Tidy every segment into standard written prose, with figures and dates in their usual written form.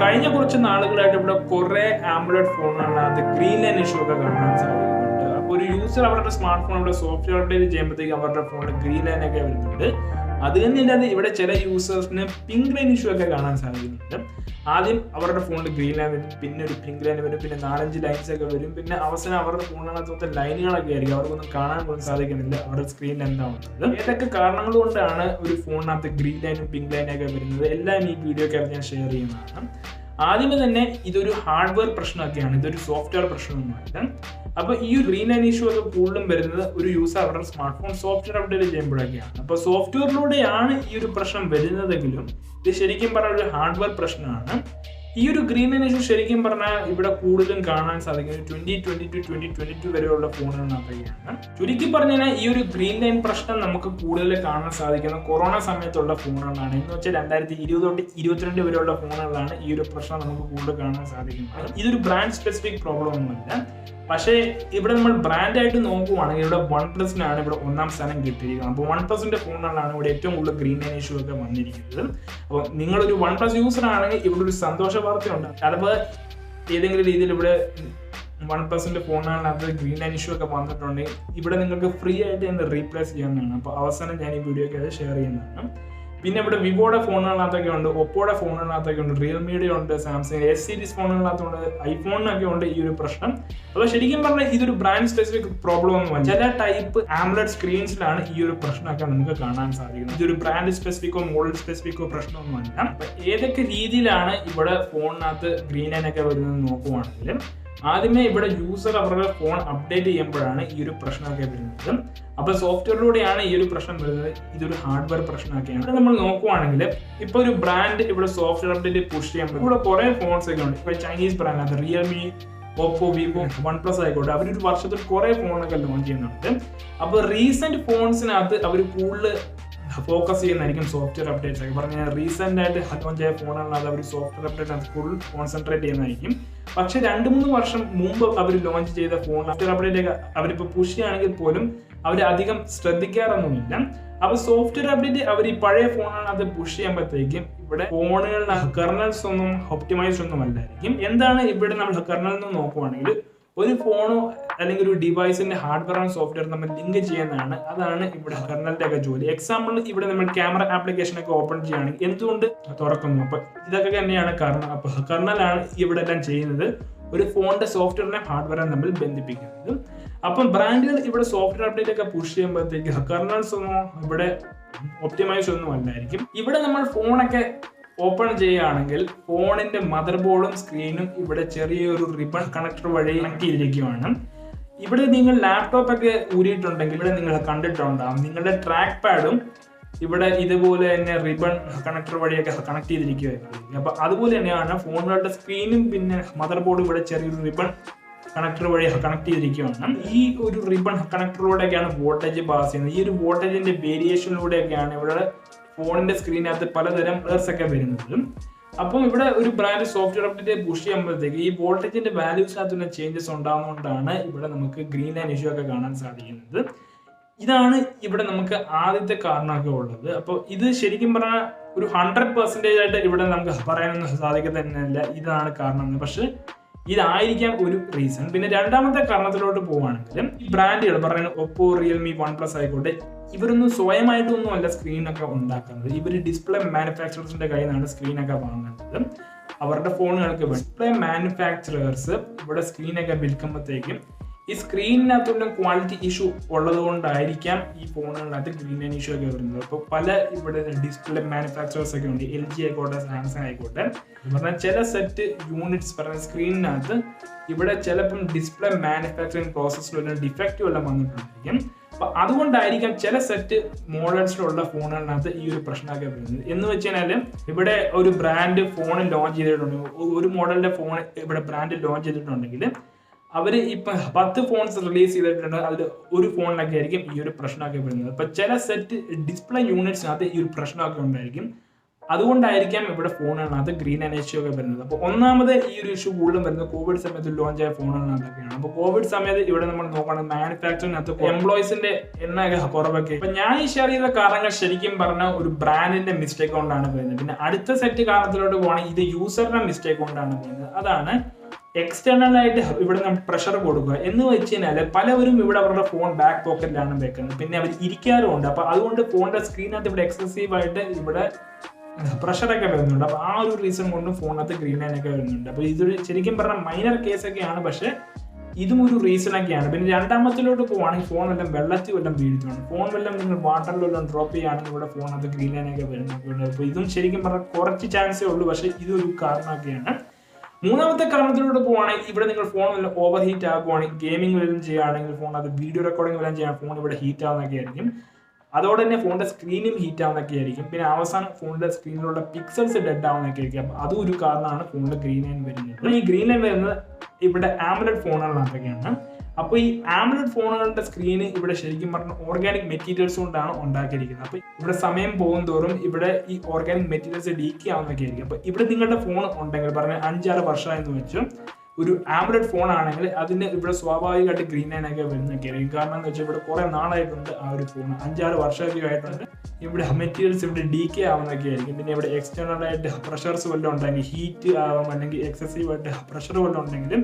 കഴിഞ്ഞ കുറച്ച് നാളുകളായിട്ട് ഇവിടെ കുറെ ആംബുലൻസ് ഫോണുകളിനകത്ത് ഗ്രീൻ ലൈൻ ഇഷ്യൂ ഒക്കെ കാണാൻ സാധിക്കുന്നുണ്ട്. അപ്പോൾ ഒരു യൂസർ അവരുടെ സ്മാർട്ട് ഫോൺ ഇവിടെ സോഫ്റ്റ്വെയർ അപ്ഡേറ്റ് ചെയ്യുമ്പോഴത്തേക്ക് അവരുടെ ഫോണിൽ ഗ്രീൻ ലൈൻ ഒക്കെ വരുന്നുണ്ട്. അത് തന്നെയല്ലാതെ ഇവിടെ ചില യൂസേഴ്സിന് പിങ്ക് ലൈൻ ഇഷ്യൂ ഒക്കെ കാണാൻ സാധിക്കുന്നുണ്ട്. ആദ്യം അവരുടെ ഫോണിൽ ഗ്രീൻ ലൈൻ വരും, പിന്നെ ഒരു പിങ്ക് ലൈൻ വരും, പിന്നെ 4-5 ലൈൻസ് ഒക്കെ വരും, പിന്നെ അവസാനം അവരുടെ ഫോണിനകത്ത് ലൈനുകളൊക്കെ ആയിരിക്കും, അവർക്കൊന്നും കാണാൻ പോലും സാധിക്കുന്നില്ല അവരുടെ സ്ക്രീനിൽ എന്താവുന്നത്. ഏതൊക്കെ കാരണങ്ങൾ കൊണ്ടാണ് ഒരു ഫോണിനകത്ത് ഗ്രീൻ ലൈനും പിങ്ക് ലൈനും ഒക്കെ വരുന്നത് എല്ലാം ഈ വീഡിയോക്കകത്ത് ഞാൻ ഷെയർ ചെയ്യുന്നതാണ്. ആദ്യമേ തന്നെ ഇതൊരു ഹാർഡ്വെയർ പ്രശ്നമൊക്കെയാണ്, ഇതൊരു സോഫ്റ്റ്വെയർ പ്രശ്നമൊന്നുമല്ല. അപ്പൊ ഈ ഒരു ഗ്രീൻ ലൈൻ ഇഷ്യൂ ഒക്കെ കൂടുതലും വരുന്നത് ഒരു യൂസർ അവരുടെ സ്മാർട്ട് ഫോൺ സോഫ്റ്റ്വെയർ അപ്ഡേറ്റ് ചെയ്യുമ്പോഴൊക്കെയാണ്. അപ്പൊ സോഫ്റ്റ്വെയറിലൂടെയാണ് ഈ ഒരു പ്രശ്നം വരുന്നതെങ്കിലും ഇത് ശരിക്കും പറഞ്ഞ ഒരു ഹാർഡ്വെയർ പ്രശ്നമാണ്. ഈ ഒരു ഗ്രീൻ ലൈൻ ഇഷ്യൂ ശരിക്കും പറഞ്ഞാൽ ഇവിടെ കൂടുതലും കാണാൻ സാധിക്കുന്നത് 2020 to 2022 വരെയുള്ള ഫോണുകളിനകത്തൊക്കെയാണ്. ചുരുക്കി പറഞ്ഞാൽ ഈ ഒരു ഗ്രീൻ ലൈൻ പ്രശ്നം നമുക്ക് കൂടുതൽ കാണാൻ സാധിക്കുന്ന കൊറോണ സമയത്തുള്ള ഫോണുകളാണ്. എന്ന് വെച്ചാൽ 2020 തൊട്ട് 2022 വരെയുള്ള ഫോണുകളാണ് ഈ ഒരു പ്രശ്നം നമുക്ക് കൂടുതൽ കാണാൻ സാധിക്കുന്നത്. ഇതൊരു ബ്രാൻഡ് സ്പെസിഫിക് പ്രോബ്ലം ഒന്നുമല്ല. പക്ഷേ ഇവിടെ നമ്മൾ ബ്രാൻഡായിട്ട് നോക്കുവാണെങ്കിൽ ഇവിടെ OnePlusനാണ് ഇവിടെ 1ാം സ്ഥാനം കിട്ടിയിരിക്കുന്നത്. അപ്പോൾ OnePlusന്റെ ഫോണുകളാണ് ഇവിടെ ഏറ്റവും കൂടുതൽ ഗ്രീൻ ലൈൻ ഇഷ്യൂ ഒക്കെ വന്നിരിക്കുന്നത്. അപ്പോൾ നിങ്ങളൊരു OnePlus യൂസർ ആണെങ്കിൽ ഇവിടെ ഒരു സന്തോഷ വാർത്തയുണ്ട്. അതിപ്പോൾ ഏതെങ്കിലും രീതിയിൽ ഇവിടെ OnePlusന്റെ ഫോണുകളിനകത്ത് ഗ്രീൻ ലൈൻ ഇഷ്യൂ ഒക്കെ വന്നിട്ടുണ്ടെങ്കിൽ ഇവിടെ നിങ്ങൾക്ക് ഫ്രീ ആയിട്ട് തന്നെ റീപ്ലേസ് ചെയ്യാവുന്നതാണ്. അപ്പോൾ അവസാനം ഞാൻ ഈ വീഡിയോയ്ക്ക് അത് ഷെയർ ചെയ്യുന്നതാണ്. പിന്നെ ഇവിടെ വിവോയുടെ ഫോണുകളിനകത്തൊക്കെ ഉണ്ട്, ഒപ്പോയുടെ ഫോണുകളിനകത്തൊക്കെ ഉണ്ട്, റിയൽമിയുടെ ഉണ്ട്, സാംസങ് S സീരീസ് ഫോണുകളിനകത്തുണ്ട്, ഐഫോണിനൊക്കെ ഉണ്ട് ഈ ഒരു പ്രശ്നം. അപ്പോൾ ശരിക്കും പറഞ്ഞാൽ ഇതൊരു ബ്രാൻഡ് സ്പെസിഫിക് പ്രോബ്ലം ഒന്നുമല്ല. ചില ടൈപ്പ് ആംബുലൻസ് സ്ക്രീൻസിലാണ് ഈ ഒരു പ്രശ്നമൊക്കെ നമുക്ക് കാണാൻ സാധിക്കുന്നത്. ഇതൊരു ബ്രാൻഡ് സ്പെസിഫിക്കോ മോഡൽ സ്പെസിഫിക്കോ പ്രശ്നമൊന്നുമല്ല. അപ്പൊ ഏതൊക്കെ രീതിയിലാണ് ഇവിടെ ഫോണിനകത്ത് ഗ്രീൻ ലൈൻ ഒക്കെ വരുന്നത് നോക്കുവാണെങ്കിൽ ആദ്യമേ ഇവിടെ യൂസർ അവരുടെ ഫോൺ അപ്ഡേറ്റ് ചെയ്യുമ്പോഴാണ് ഈ ഒരു പ്രശ്നമൊക്കെ വരുന്നത്. അപ്പൊ സോഫ്റ്റ്വെയറിലൂടെയാണ് ഈ ഒരു പ്രശ്നം വരുന്നത്. ഇതൊരു ഹാർഡ്വെയർ പ്രശ്നമൊക്കെയാണ്. ഇവിടെ നമ്മൾ നോക്കുവാണെങ്കിൽ ഇപ്പൊ ഒരു ബ്രാൻഡ് ഇവിടെ സോഫ്റ്റ്വെയർ അപ്ഡേറ്റ് പുഷ് ചെയ്യുമ്പോൾ ഇവിടെ കുറെ ഫോൺസ് ഒക്കെ ഉണ്ട്. ഇപ്പൊ ചൈനീസ് ബ്രാൻഡ് അത് റിയൽമി, ഓപ്പോ, വിവോ, OnePlus ആയിക്കോട്ടെ, അവരൊരു വർഷത്തിൽ കുറെ ഫോണൊക്കെ ലോഞ്ച് ചെയ്യുന്നുണ്ട്. അപ്പൊ റീസെന്റ് ഫോൺസിനകത്ത് അവർ കൂടുതൽ ഫോക്കസ് ചെയ്യുന്നതായിരിക്കും സോഫ്റ്റ്വെയർ അപ്ഡേറ്റ്സ് ഒക്കെ. പറഞ്ഞാൽ റീസെന്റ് ആയിട്ട് ലോഞ്ച് ആയ ഫോണുകളിനകത്ത് അവർ സോഫ്റ്റ്വെയർ അപ്ഡേറ്റ് ഫുൾ കോൺസെൻട്രേറ്റ് ചെയ്യുന്നതായിരിക്കും. പക്ഷെ 2-3 വർഷം മുമ്പ് അവർ ലോഞ്ച് ചെയ്ത ഫോൺ സോഫ്റ്റ്വെയർ അപ്ഡേറ്റ് ഒക്കെ അവരിപ്പോൾ പുഷ് ചെയ്യുകയാണെങ്കിൽ പോലും അവർ അധികം ശ്രദ്ധിക്കാറൊന്നുമില്ല. അപ്പൊ സോഫ്റ്റ്വെയർ അപ്ഡേറ്റ് അവർ ഈ പഴയ ഫോണുകളിനകത്ത് പുഷ് ചെയ്യുമ്പോഴത്തേക്കും ഇവിടെ ഫോണുകളുടെ കെർണൽസ് ഒന്നും ഒപ്റ്റിമൈസ്ഡ് ഒന്നും അല്ലായിരിക്കും. എന്താണ് ഇവിടെ നമ്മൾ കെർണൽ എന്ന് നോക്കുവാണെങ്കിൽ ഒരു ഫോണോ അല്ലെങ്കിൽ ഒരു ഡിവൈസിന്റെ ഹാർഡ്വെയർ ആൻഡ് സോഫ്റ്റ്വെയർ നമ്മൾ ലിങ്ക് ചെയ്യുന്നതാണ്. അതാണ് ഇവിടെ കെർണലിന്റെ ഒക്കെ ജോലി. എക്സാമ്പിൾ ഇവിടെ നമ്മൾ ക്യാമറ ആപ്ലിക്കേഷൻ ഒക്കെ ഓപ്പൺ ചെയ്യുകയാണെങ്കിൽ എന്തുകൊണ്ട് തുറക്കുന്നു, അപ്പൊ ഇതൊക്കെ തന്നെയാണ് കെർണൽ. അപ്പൊ കെർണലാണ് ഇവിടെ എല്ലാം ചെയ്യുന്നത്, ഒരു ഫോണിന്റെ സോഫ്റ്റ്വെയറിനെ ഹാർഡ്വെയറിനെ തമ്മിൽ ബന്ധിപ്പിക്കുന്നത്. അപ്പം ബ്രാൻഡുകൾ ഇവിടെ സോഫ്റ്റ്വെയർ അപ്ഡേറ്റ് ഒക്കെ പുഷ് ചെയ്യുമ്പോഴത്തേക്ക് കെർണൽസ് ഒന്നും ഇവിടെ ഒപ്റ്റിമൈസ് ഒന്നും അല്ലായിരിക്കും. ഇവിടെ നമ്മൾ ഫോണൊക്കെ ഓപ്പൺ ചെയ്യുകയാണെങ്കിൽ ഫോണിന്റെ മദർ ബോർഡും സ്ക്രീനും ഇവിടെ ചെറിയൊരു റിബൺ കണക്ടർ വഴി കണക്ട് ചെയ്തിരിക്കുകയാണ്. ഇവിടെ നിങ്ങൾ ലാപ്ടോപ്പ് ഒക്കെ ഊരിയിട്ടുണ്ടെങ്കിൽ ഇവിടെ നിങ്ങൾ കണ്ടിട്ടുണ്ടാകും നിങ്ങളുടെ ട്രാക്ക് പാഡും ഇവിടെ ഇതുപോലെ തന്നെ റിബൺ കണക്ടർ വഴിയൊക്കെ കണക്ട് ചെയ്തിരിക്കുകയായിരിക്കും. അപ്പൊ അതുപോലെ തന്നെയാണ് ഫോണുകളുടെ സ്ക്രീനും പിന്നെ മദർ ബോർഡും ഇവിടെ ചെറിയൊരു റിബൺ കണക്ടർ വഴി കണക്ട് ചെയ്തിരിക്കുകയാണ്. ഈ ഒരു റിബൺ കണക്ടറിലൂടെയൊക്കെയാണ് വോൾട്ടേജ് പാസ് ചെയ്യുന്നത്. ഈ ഒരു വോൾട്ടേജിന്റെ വേരിയേഷനിലൂടെയൊക്കെയാണ് ഇവിടെ ഫോണിന്റെ സ്ക്രീനകത്ത് പലതരം എറേഴ്സ് ഒക്കെ വരുന്നത്. അപ്പം ഇവിടെ ഒരു ബ്രാൻഡ് സോഫ്റ്റ്വെയർ അപ്ഡേറ്റ് പുഷ് ചെയ്യുമ്പോഴത്തേക്ക് ഈ വോൾട്ടേജിന്റെ വാല്യൂസിനകത്തുള്ള ചേഞ്ചസ് ഉണ്ടാകുന്നതുകൊണ്ടാണ് ഇവിടെ നമുക്ക് ഗ്രീൻ ലൈൻ ഇഷ്യൂ ഒക്കെ കാണാൻ സാധിക്കുന്നത്. ഇതാണ് ഇവിടെ നമുക്ക് ആദ്യത്തെ കാരണമൊക്കെ ഉള്ളത്. അപ്പോൾ ഇത് ശരിക്കും പറഞ്ഞാൽ ഒരു 100% ആയിട്ട് ഇവിടെ നമുക്ക് പറയാനൊന്നും സാധിക്കുന്നതന്നെയല്ല ഇതാണ് കാരണം. പക്ഷെ ഇതായിരിക്കാം ഒരു റീസൺ. പിന്നെ രണ്ടാമത്തെ കാരണത്തിലോട്ട് പോവുകയാണെങ്കിൽ ഈ ബ്രാൻഡുകൾ പറയുന്നത് ഒപ്പോ, റിയൽമി, OnePlus ആയിക്കോട്ടെ, ഇവരൊന്നും സ്വയമായിട്ടൊന്നും അല്ല സ്ക്രീനൊക്കെ ഉണ്ടാക്കുന്നത്. ഇവർ ഡിസ്പ്ലേ മാനുഫാക്ചറേഴ്സിന്റെ കയ്യിൽ നിന്നാണ് സ്ക്രീനൊക്കെ വാങ്ങുന്നത്. അവരുടെ ഫോണുകൾക്ക് ഡിസ്പ്ലേ മാനുഫാക്ചറേഴ്സ് ഇവിടെ സ്ക്രീനൊക്കെ വിൽക്കുമ്പോഴത്തേക്കും ഈ സ്ക്രീനിനകത്തുള്ള ക്വാളിറ്റി ഇഷ്യൂ ഉള്ളത് കൊണ്ടായിരിക്കാം ഈ ഫോണുകളിനകത്ത് ഗ്രീൻ ലൈൻ ഇഷ്യൂ ഒക്കെ വരുന്നത്. അപ്പോൾ പല ഇവിടെ ഡിസ്പ്ലേ മാനുഫാക്ചറേഴ്സ് ഒക്കെ ഉണ്ട്, LG ആയിക്കോട്ടെ, സാംസങ് ആയിക്കോട്ടെ. പറഞ്ഞാൽ ചില സെറ്റ് യൂണിറ്റ്സ് പറഞ്ഞ സ്ക്രീനിനകത്ത് ഇവിടെ ചിലപ്പം ഡിസ്പ്ലേ മാനുഫാക്ചറിങ് പ്രോസസ്സിലുള്ള ഡിഫക്റ്റ് വല്ലതും വന്നിട്ടുണ്ടായിരിക്കും. അപ്പൊ അതുകൊണ്ടായിരിക്കാം ചില സെറ്റ് മോഡൽസിലുള്ള ഫോണുകളിനകത്ത് ഈ ഒരു പ്രശ്നമൊക്കെ വരുന്നത്. എന്ന് വെച്ച് കഴിഞ്ഞാൽ ഇവിടെ ഒരു ബ്രാൻഡ് ഫോൺ ലോഞ്ച് ചെയ്തിട്ടുണ്ടെങ്കിൽ, ഒരു മോഡലിന്റെ ഫോൺ ഇവിടെ ബ്രാൻഡ് ലോഞ്ച് ചെയ്തിട്ടുണ്ടെങ്കിൽ അവര് ഇപ്പൊ 10 ഫോൺസ് റിലീസ് ചെയ്തിട്ടുണ്ട്, അതിൽ ഒരു ഫോണിലൊക്കെ ആയിരിക്കും ഈ ഒരു പ്രശ്നമൊക്കെ വരുന്നത്. അപ്പൊ ചില സെറ്റ് ഡിസ്പ്ലേ യൂണിറ്റ്സിനകത്ത് ഈ ഒരു പ്രശ്നമൊക്കെ ഉണ്ടായിരിക്കും. അതുകൊണ്ടായിരിക്കാം ഇവിടെ ഫോണിനകത്ത് ഗ്രീൻ ലൈൻ ഇഷ്യൂ ഒക്കെ വരുന്നത്. അപ്പോൾ ഒന്നാമത് ഈ ഒരു ഇഷ്യൂ കൂടുതലും വരുന്നത് കോവിഡ് സമയത്ത് ലോഞ്ച് ആയ ഫോണുകളിനകത്തൊക്കെയാണ്. അപ്പോൾ കോവിഡ് സമയത്ത് ഇവിടെ നമ്മൾ നോക്കുകയാണെങ്കിൽ മാനുഫാക്ചറിനകത്ത് എംപ്ലോയീസിന്റെ എണ്ണ കുറവൊക്കെ. അപ്പൊ ഞാൻ ഈ ഷെയർ ചെയ്ത കാരണങ്ങൾ ശരിക്കും പറഞ്ഞ ഒരു ബ്രാൻഡിന്റെ മിസ്റ്റേക്ക് കൊണ്ടാണ് വരുന്നത്. പിന്നെ അടുത്ത സെറ്റ് കാരണത്തിലോട്ട് പോകണമെങ്കിൽ ഇത് യൂസറിന്റെ മിസ്റ്റേക്ക് കൊണ്ടാണ് വരുന്നത്. അതാണ് എക്സ്റ്റേണൽ ആയിട്ട് ഇവിടെ നമ്മൾ പ്രഷർ കൊടുക്കുക എന്ന് വെച്ച് കഴിഞ്ഞാൽ പലവരും ഇവിടെ അവരുടെ ഫോൺ ബാക്ക് പോക്കറ്റിലാണ് വെക്കുന്നത്, പിന്നെ അവർ ഇരിക്കാറുമുണ്ട്. അപ്പൊ അതുകൊണ്ട് ഫോണിന്റെ സ്ക്രീനകത്ത് ഇവിടെ എക്സസീവ് ആയിട്ട് ഇവിടെ പ്രഷറൊക്കെ വരുന്നുണ്ട്. അപ്പൊ ആ ഒരു റീസൺ കൊണ്ടും ഫോണിനകത്ത് ഗ്രീൻ ലൈൻ ഒക്കെ വരുന്നുണ്ട്. അപ്പൊ ഇത് ശരിക്കും പറഞ്ഞാൽ മൈനർ കേസൊക്കെയാണ്, പക്ഷെ ഇതും ഒരു റീസൺ ഒക്കെയാണ്. പിന്നെ രണ്ടാമത്തിലോട്ട് പോവുകയാണെങ്കിൽ ഫോൺ വല്ലതും വെള്ളത്തിൽ വല്ലതും വീഴ്ത്തുകയാണ്, ഫോൺ വല്ലതും നിങ്ങൾ വാട്ടറിൽ വല്ലതും ഡ്രോപ്പ് ചെയ്യുകയാണെങ്കിൽ ഇവിടെ ഫോണിനകത്ത് ഗ്രീൻ ലൈൻ ഒക്കെ വരുന്നുണ്ട്. അപ്പോൾ ഇതും ശരിക്കും പറഞ്ഞാൽ കുറച്ച് ചാൻസേ ഉള്ളൂ, പക്ഷെ ഇതൊരു കാരണമൊക്കെയാണ്. മൂന്നാമത്തെ കാരണത്തിലൂടെ പോവുകയാണെങ്കിൽ ഇവിടെ നിങ്ങൾ ഫോൺ വല്ല ഓവർ ഹീറ്റ് ആകുവാണെങ്കിൽ, ഗെയിമിംഗ് വല്ലതും ചെയ്യുകയാണെങ്കിൽ ഫോൺ അത് വീഡിയോ റെക്കോർഡിംഗ് വല്ലതും ചെയ്യാൻ ഫോൺ ഇവിടെ ഹീറ്റ് ആവുന്നൊക്കെ ആയിരിക്കും. അതോടെ തന്നെ ഫോണിന്റെ സ്ക്രീനും ഹീറ്റ് ആവുന്നൊക്കെ ആയിരിക്കും. പിന്നെ അവസാനം ഫോണിന്റെ സ്ക്രീനിലുള്ള പിക്സൽസ് ഡെഡ് ആവുന്നൊക്കെ ആയിരിക്കും. അപ്പോൾ അതും ഒരു കാരണമാണ് ഫോണിന്റെ ഗ്രീൻ ലൈൻ വരുന്നത്. ഈ ഗ്രീൻ ലൈൻ വരുന്നത് ഇവിടെ ആമോലെഡ് ഫോണുകളിനകത്തൊക്കെയാണ്. അപ്പോൾ ഈ ആമോലെഡ് ഫോണുകളുടെ സ്ക്രീന് ഇവിടെ ശരിക്കും പറഞ്ഞാൽ ഓർഗാനിക് മെറ്റീരിയൽസ് കൊണ്ടാണ് ഉണ്ടാക്കിയിരിക്കുന്നത്. അപ്പോൾ ഇവിടെ സമയം പോകും തോറും ഇവിടെ ഈ ഓർഗാനിക് മെറ്റീരിയൽസ് ലീക്ക് ആവുന്നൊക്കെ ആയിരിക്കും. അപ്പോൾ ഇവിടെ നിങ്ങളുടെ ഫോൺ ഉണ്ടെങ്കിൽ പറഞ്ഞാൽ 5-6 വർഷമായെന്ന് വെച്ചു ഒരു ആമോലെഡ് ഫോൺ ആണെങ്കിൽ അതിന് ഇവിടെ സ്വാഭാവികമായിട്ട് ഗ്രീൻ ലൈൻ ഒക്കെ വരുന്നൊക്കെ ആയിരിക്കും. കാരണം എന്ന് വെച്ചാൽ ഇവിടെ കുറെ നാളായിട്ടുണ്ട് ആ ഒരു ഫോൺ, 5-6 വർഷമൊക്കെ ആയിട്ടുണ്ട്. ഇവിടെ മെറ്റീരിയൽസ് ഇവിടെ ഡീക്കേ ആവുന്നൊക്കെ ആയിരിക്കും. പിന്നെ ഇവിടെ എക്സ്റ്റേണൽ ആയിട്ട് പ്രഷർസ് വല്ലതും ഉണ്ടെങ്കിൽ, ഹീറ്റ് ആവാം അല്ലെങ്കിൽ എക്സസീവ് ആയിട്ട് പ്രഷർ വല്ലതും ഉണ്ടെങ്കിലും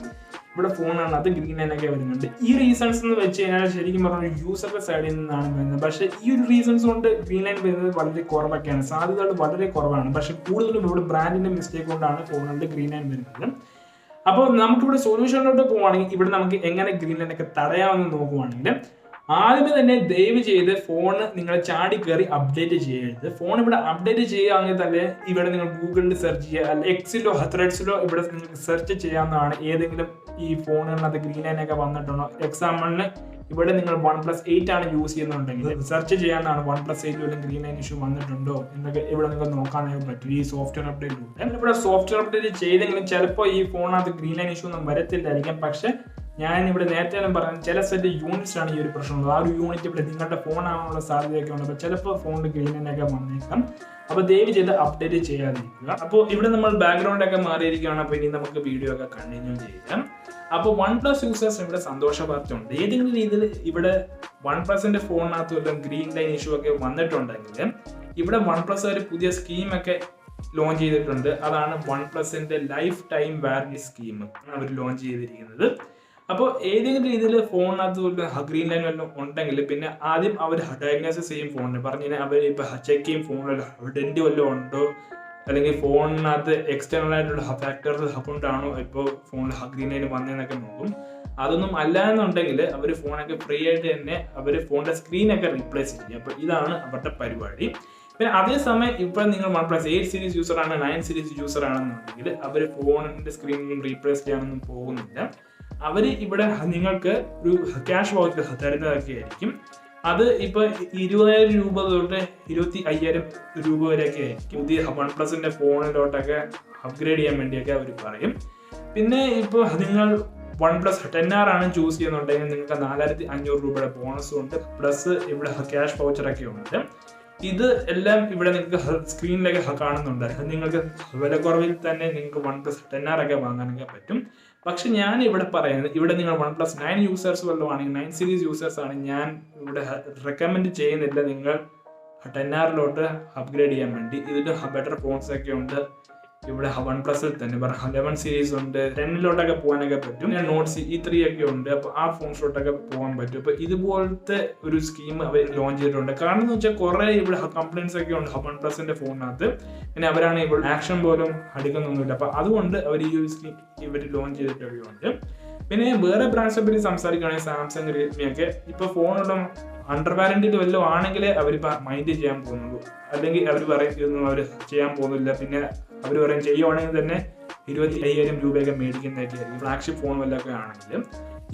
ഇവിടെ ഫോണാണ് അത് ഗ്രീൻ ലൈൻ ഒക്കെ വരുന്നുണ്ട്. ഈ റീസൺസ് എന്ന് വെച്ച് കഴിഞ്ഞാൽ ശരിക്കും പറഞ്ഞാൽ യൂസറുടെ സൈഡിൽ നിന്നാണ് വരുന്നത്. പക്ഷേ ഈ ഒരു റീസൺസ് കൊണ്ട് ഗ്രീൻ ലൈൻ വരുന്നത് വളരെ കുറവൊക്കെയാണ്, സാധ്യതകൾ വളരെ കുറവാണ്. പക്ഷെ കൂടുതലും ഇവിടെ ബ്രാൻഡിന്റെ മിസ്റ്റേക്ക് കൊണ്ടാണ് ഫോണുകളുടെ ഗ്രീൻ ലൈൻ വരുന്നത്. അപ്പോൾ നമുക്കിവിടെ സൊല്യൂഷനിലോട്ട് പോവുകയാണെങ്കിൽ ഇവിടെ നമുക്ക് എങ്ങനെ ഗ്രീൻ ലൈൻ ഒക്കെ തടയാമെന്ന് നോക്കുവാണെങ്കിൽ ആദ്യമേ തന്നെ ദയവ് ചെയ്ത് ഫോൺ നിങ്ങൾ ചാടി കയറി അപ്ഡേറ്റ് ചെയ്യരുത്. ഫോൺ ഇവിടെ അപ്ഡേറ്റ് ചെയ്യുകയാണെങ്കിൽ തന്നെ ഇവിടെ നിങ്ങൾ ഗൂഗിളിൽ സെർച്ച് ചെയ്യുക, അല്ലെങ്കിൽ എക്സിലോ ത്രെഡ്സിലോ ഇവിടെ നിങ്ങൾക്ക് സെർച്ച് ചെയ്യാവുന്നതാണ്. ഏതെങ്കിലും ഈ ഫോണുകളിനകത്ത് ഗ്രീൻ ലൈൻ ഒക്കെ വന്നിട്ടുണ്ടോ. എക്സാമ്പിളിന് ഇവിടെ നിങ്ങൾ OnePlus 8 ആണ് യൂസ് ചെയ്യുന്നുണ്ടെങ്കിൽ സെർച്ച് ചെയ്യാവുന്നതാണ് OnePlus 8 ഗ്രീൻ ലൈൻ ഇഷ്യൂ വന്നിട്ടുണ്ടോ എന്നൊക്കെ ഇവിടെ നിങ്ങൾക്ക് നോക്കാനായിട്ട് പറ്റും ഈ സോഫ്റ്റ്വെയർ അപ്ഡേറ്റിലൂടെ. ഇവിടെ സോഫ്റ്റ്വെയർ അപ്ഡേറ്റ് ചെയ്തെങ്കിലും ചിലപ്പോൾ ഈ ഫോണിനകത്ത് ഗ്രീൻ ലൈൻ ഇഷ്യൂ ഒന്നും വരത്തില്ലായിരിക്കും. പക്ഷെ ഞാൻ ഇവിടെ നേരത്തെ പറഞ്ഞു ചില സെറ്റ് യൂണിറ്റ്സ് ആണ് ഈ ഒരു പ്രശ്നമുള്ളത്. ആ ഒരു യൂണിറ്റ് ഇവിടെ നിങ്ങളുടെ ഫോൺ ആവാനുള്ള സാധ്യതയൊക്കെ ഉണ്ട്. അപ്പോൾ ചിലപ്പോൾ ഫോണിൽ ഗ്രീൻ ലൈൻ ഒക്കെ വന്നേക്കാം. അപ്പോൾ ദയവ് ചെയ്ത് അപ്ഡേറ്റ് ചെയ്യാതിരിക്കുക. അപ്പോൾ ഇവിടെ നമ്മൾ ബാക്ക്ഗ്രൗണ്ട് ഒക്കെ മാറിയിരിക്കുകയാണ്. അപ്പോൾ ഇനി നമുക്ക് വീഡിയോ ഒക്കെ കണ്ടിന്യൂ ചെയ്യാം. അപ്പോൾ OnePlus യൂസേഴ്സ് ഇവിടെ സന്തോഷ വാർത്ത ഉണ്ട്. ഏതെങ്കിലും രീതിയിൽ ഇവിടെ OnePlusന്റെ ഫോണിനകത്ത് വല്ലതും ഗ്രീൻ ലൈൻ ഇഷ്യൂ ഒക്കെ വന്നിട്ടുണ്ടെങ്കിൽ ഇവിടെ OnePlus ഒരു പുതിയ സ്കീമൊക്കെ ലോഞ്ച് ചെയ്തിട്ടുണ്ട്. അതാണ് OnePlusന്റെ ലൈഫ് ടൈം വാറന്റി സ്കീം അവർ ലോഞ്ച് ചെയ്തിരിക്കുന്നത്. അപ്പോൾ ഏതെങ്കിലും രീതിയിൽ ഫോണിനകത്ത് ഗ്രീൻ ലൈൻ വല്ലതും ഉണ്ടെങ്കിൽ പിന്നെ ആദ്യം അവർ ഡയഗ്നോസിസ് ചെയ്യും ഫോണിന്. പറഞ്ഞു കഴിഞ്ഞാൽ അവർ ഇപ്പോൾ ചെക്ക് ചെയ്യും ഫോണിൽ ഡെന്റ് വല്ലതും ഉണ്ടോ, അല്ലെങ്കിൽ ഫോണിനകത്ത് എക്സ്റ്റേണൽ ആയിട്ടുള്ള ഫാക്ടേഴ്സ് കൊണ്ടാണോ ഇപ്പോൾ ഫോണിൽ ഗ്രീൻ ലൈൻ വന്നതെന്നൊക്കെ നോക്കും. അതൊന്നും അല്ല എന്നുണ്ടെങ്കിൽ അവർ ഫോണൊക്കെ ഫ്രീ ആയിട്ട് തന്നെ അവർ ഫോണിന്റെ സ്ക്രീനൊക്കെ റീപ്ലേസ് ചെയ്യും. അപ്പോൾ ഇതാണ് അവരുടെ പരിപാടി. പിന്നെ അതേസമയം ഇപ്പോൾ നിങ്ങൾ OnePlus 8 സീരീസ് യൂസർ ആണ്, 9 സീരീസ് യൂസർ ആണെന്നുണ്ടെങ്കിൽ അവർ ഫോണിന്റെ സ്ക്രീനൊന്നും റീപ്ലേസ് ചെയ്യാനൊന്നും പോകുന്നില്ല. അവർ ഇവിടെ നിങ്ങൾക്ക് ഒരു ക്യാഷ് വൗച്ചർ തരുന്നതൊക്കെ ആയിരിക്കും. അത് ഇപ്പോൾ 20,000 രൂപ തൊട്ട് 25,000 രൂപ വരെയൊക്കെ ആയിരിക്കും. പുതിയ OnePlusന്റെ ഫോണിലോട്ടൊക്കെ അപ്ഗ്രേഡ് ചെയ്യാൻ വേണ്ടിയൊക്കെ അവർ പറയും. പിന്നെ ഇപ്പോൾ നിങ്ങൾ OnePlus 10R ആണ് ചൂസ് ചെയ്യുന്നുണ്ടെങ്കിൽ നിങ്ങൾക്ക് 4,500 രൂപയുടെ ബോണസും ഉണ്ട്, പ്ലസ് ഇവിടെ ക്യാഷ് വൗച്ചറൊക്കെ ഉണ്ട്. ഇത് എല്ലാം ഇവിടെ നിങ്ങൾക്ക് സ്ക്രീനിലൊക്കെ കാണുന്നുണ്ടായിരിക്കും. നിങ്ങൾക്ക് വിലക്കുറവിൽ തന്നെ നിങ്ങൾക്ക് OnePlus 10R ഒക്കെ വാങ്ങാനൊക്കെ പറ്റും. പക്ഷെ ഞാൻ ഇവിടെ പറയുന്നത് ഇവിടെ നിങ്ങൾ OnePlus 9 യൂസേഴ്സ് വല്ലതും ആണെങ്കിൽ, 9 സീരീസ് യൂസേഴ്സ് ആണ്, ഞാൻ ഇവിടെ റെക്കമെൻഡ് ചെയ്യുന്നില്ല നിങ്ങൾ 10R അപ്ഗ്രേഡ് ചെയ്യാൻ വേണ്ടി. ഇതിൽ ബെറ്റർ ഫോൺസ് ഒക്കെ ഉണ്ട് ഇവിടെ OnePlusൽ തന്നെ. 11 സീരീസ് ഉണ്ട്, 10 പോകാനൊക്കെ പറ്റും. പിന്നെ Note E3 ഒക്കെ ഉണ്ട്. അപ്പോൾ ആ ഫോൺസിലോട്ടൊക്കെ പോകാൻ പറ്റും. അപ്പോൾ ഇതുപോലത്തെ ഒരു സ്കീം അവർ ലോഞ്ച് ചെയ്തിട്ടുണ്ട്. കാരണം എന്ന് വെച്ചാൽ കുറേ ഇവിടെ കംപ്ലൈൻസ് ഒക്കെ ഉണ്ട് OnePlusന്റെ ഫോണിനകത്ത്. പിന്നെ അവരാണ് ഇവിടെ ആക്ഷൻ പോലും അടുക്കുന്നൊന്നുമില്ല. അപ്പോൾ അതുകൊണ്ട് അവർ ഈ ഒരു സ്കീം ഇവർ ലോഞ്ച് ചെയ്തിട്ടൊക്കെ ഉണ്ട്. പിന്നെ വേറെ ബ്രാൻഡ്സിനെ പറ്റി സംസാരിക്കുകയാണെങ്കിൽ സാംസങ്, റിയൽമി ഒക്കെ ഇപ്പോൾ ഫോണുള്ള അണ്ടർ വാറന്റിയിൽ വല്ലതും ആണെങ്കിലേ അവരിപ്പോൾ മൈൻഡ് ചെയ്യാൻ പോകുന്നുള്ളൂ. അല്ലെങ്കിൽ അവർ പറയുന്നു അവർ ചെയ്യാൻ പോകുന്നില്ല. പിന്നെ അവർ പറയും ചെയ്യുവാണെങ്കിൽ തന്നെ 25,000 രൂപയൊക്കെ മേടിക്കുന്നതൊക്കെ ആയിരിക്കും ഫ്ലാഗ്ഷിപ്പ് ഫോൺ വല്ലതൊക്കെ ആണെങ്കിലും.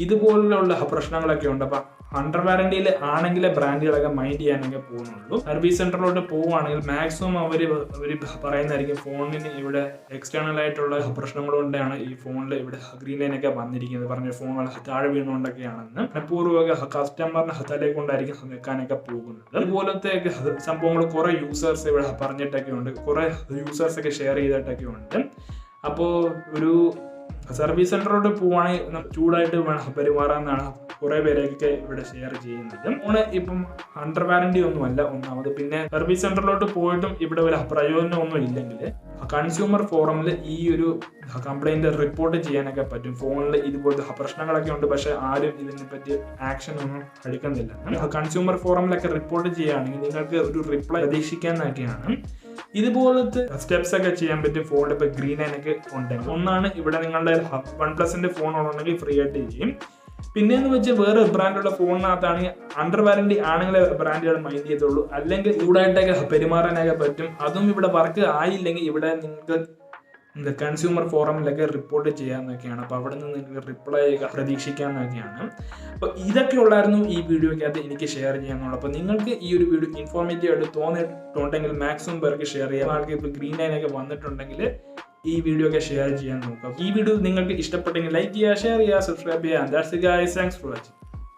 ഇതുപോലുള്ള പ്രശ്നങ്ങളൊക്കെ ഉണ്ട്. അപ്പം അണ്ടർ വാറന്റിയിൽ ആണെങ്കിലേ ബ്രാൻഡുകളൊക്കെ മൈൻഡ് ചെയ്യാനൊക്കെ പോകുന്നുള്ളൂ. സർവീസ് സെന്ററിലോട്ട് പോവുകയാണെങ്കിൽ മാക്സിമം അവർ പറയുന്നതായിരിക്കും ഫോണിന് ഇവിടെ എക്സ്റ്റേണൽ ആയിട്ടുള്ള പ്രശ്നങ്ങൾ കൊണ്ടാണ് ഈ ഫോണിൽ ഇവിടെ ഗ്രീൻ ലൈൻ ഒക്കെ വന്നിരിക്കുന്നത്, പറഞ്ഞ ഫോണുകൾ താഴെ വീണുകൊണ്ടൊക്കെയാണെന്ന് മനഃപൂർവ്വം കസ്റ്റമറിനെ തലേ കൊണ്ടായിരിക്കും വെക്കാനൊക്കെ പോകുന്നത്. അതുപോലത്തെ സംഭവങ്ങൾ കുറെ യൂസേഴ്സ് ഇവിടെ പറഞ്ഞിട്ടൊക്കെ ഉണ്ട്, കുറെ യൂസേഴ്സ് ഒക്കെ ഷെയർ ചെയ്തിട്ടൊക്കെ ഉണ്ട്. അപ്പോൾ ഒരു സർവീസ് സെന്ററിലോട്ട് പോവുകയാണെങ്കിൽ ചൂടായിട്ട് വേണം പെരുമാറാമെന്നാണ് കുറെ പേരൊക്കെ ഇവിടെ ഷെയർ ചെയ്യുന്നത്. ഫോണ് ഇപ്പം അണ്ടർ വാറന്റി ഒന്നുമല്ല ഒന്നാമത്. പിന്നെ സർവീസ് സെന്ററിലോട്ട് പോയിട്ടും ഇവിടെ ഒരു പ്രയോജനം ഒന്നും ഇല്ലെങ്കിൽ കൺസ്യൂമർ ഫോറമിൽ ഈ ഒരു കംപ്ലൈന്റ് റിപ്പോർട്ട് ചെയ്യാനൊക്കെ പറ്റും. ഫോണിൽ ഇതുപോലത്തെ പ്രശ്നങ്ങളൊക്കെ ഉണ്ട്, പക്ഷെ ആരും ഇതിനെ പറ്റി ആക്ഷൻ ഒന്നും എടുക്കുന്നില്ല. കൺസ്യൂമർ ഫോറമിലൊക്കെ റിപ്പോർട്ട് ചെയ്യുകയാണെങ്കിൽ നിങ്ങൾക്ക് ഒരു റിപ്ലൈ പ്രതീക്ഷിക്കാന്നൊക്കെയാണ്. ഇതുപോലത്തെ സ്റ്റെപ്സ് ഒക്കെ ചെയ്യാൻ പറ്റും ഫോണിൽ ഇപ്പോൾ ഗ്രീൻ ലൈൻ ഒക്കെ ഉണ്ടെങ്കിൽ. ഒന്നാണ് ഇവിടെ നിങ്ങളുടെ OnePlusന്റെ ഫോൺ ഉണ്ടെങ്കിൽ ഫ്രീ ആയിട്ട് ചെയ്യും. പിന്നെയെന്ന് വെച്ചാൽ വേറെ ബ്രാൻഡുള്ള ഫോണിനകത്താണെങ്കിൽ അണ്ടർ വാറന്റി ആണെങ്കിലേ ബ്രാൻഡുകൾ മൈൻഡ് ചെയ്യത്തുള്ളൂ, അല്ലെങ്കിൽ ചൂടായിട്ടൊക്കെ പെരുമാറാനൊക്കെ പറ്റും. അതും ഇവിടെ വർക്ക് ആയില്ലെങ്കിൽ ഇവിടെ നിങ്ങൾക്ക് കൺസ്യൂമർ ഫോറമിലൊക്കെ റിപ്പോർട്ട് ചെയ്യാമെന്നൊക്കെയാണ്. അപ്പോൾ അവിടെ നിന്ന് നിങ്ങൾക്ക് റിപ്ലൈ പ്രതീക്ഷിക്കാമെന്നൊക്കെയാണ്. അപ്പോൾ ഇതൊക്കെ ഉള്ളായിരുന്നു ഈ വീഡിയോയ്ക്കകത്ത് എനിക്ക് ഷെയർ ചെയ്യാനുള്ളത്. അപ്പോൾ നിങ്ങൾക്ക് ഈ ഒരു വീഡിയോ ഇൻഫോർമേറ്റീവ് ആയിട്ട് തോന്നിയിട്ടുണ്ടെങ്കിൽ മാക്സിമം പേർക്ക് ഷെയർ ചെയ്യാം. ആൾക്ക് ഇപ്പോൾ ഗ്രീൻ ലൈൻ ഒക്കെ വന്നിട്ടുണ്ടെങ്കിൽ ഈ വീഡിയോ ഒക്കെ ഷെയർ ചെയ്യാൻ നോക്കാം. ഈ വീഡിയോ നിങ്ങൾക്ക് ഇഷ്ടപ്പെട്ടെങ്കിൽ ലൈക്ക് ചെയ്യുക, ഷെയർ ചെയ്യുക, സബ്സ്ക്രൈബ് ചെയ്യുക. That's it guys, thanks for watching.